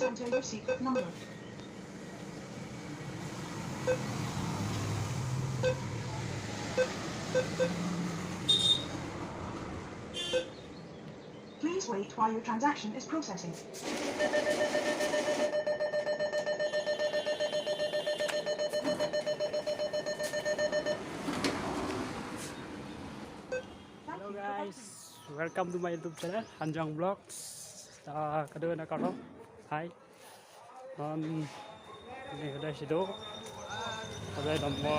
enter your secret number. Please wait while your transaction is processing. Hello guys, welcome to my YouTube channel Hanjang Vlogs. Kedua nak kau, hi. Ini ada situ, ada nama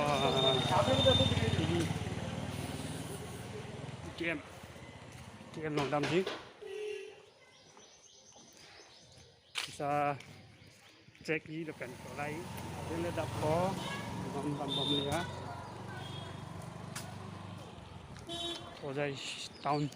ini game long đam gì. Bisa cek gì được cảnh của này, đây là đập có bom này á. Ở đây town.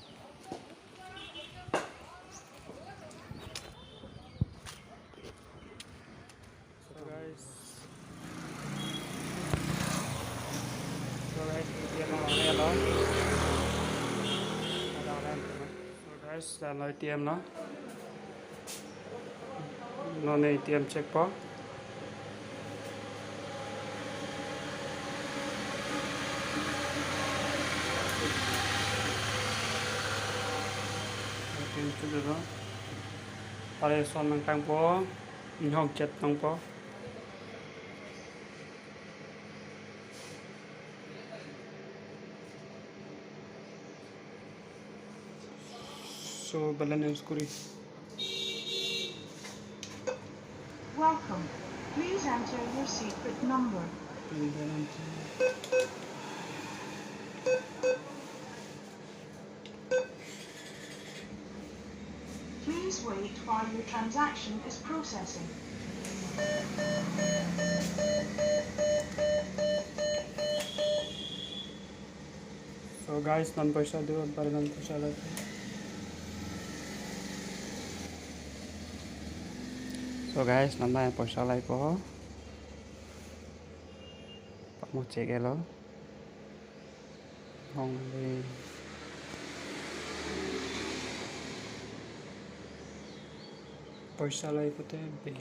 So guys, dia mau làm đó. So guys, là nơi tiêm nó này tiêm check po. Tiêm chút nữa. Ở đây son năng tăng po, mình không chết tăng po. So balance kuri. Welcome. Please enter your secret number. Please wait while your transaction is processing. So guys, non पैसा दो पर non पैसा लगे. So guys, nambah पैसा lagi po. Pak mau cek lo. Hong di. पैसा lagi po te big.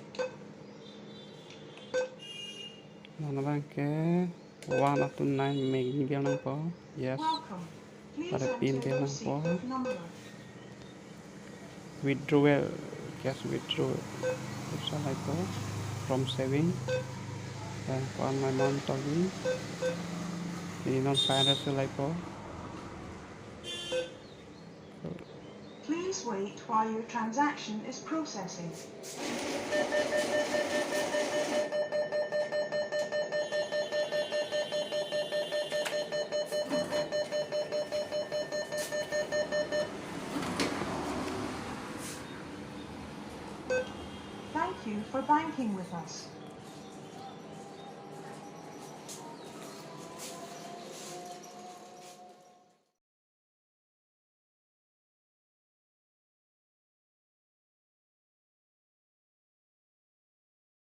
Nambah ke 129 meg ni biar nang po. Yes. Welcome. Please Ada enter pin dia your nang po. secret number. Withdrawal, cash withdrawal. पैसा lagi po from saving. Dan kuan my mom tadi. Ini non financial lagi po. Please wait while your transaction is processing. Thank you for banking with us.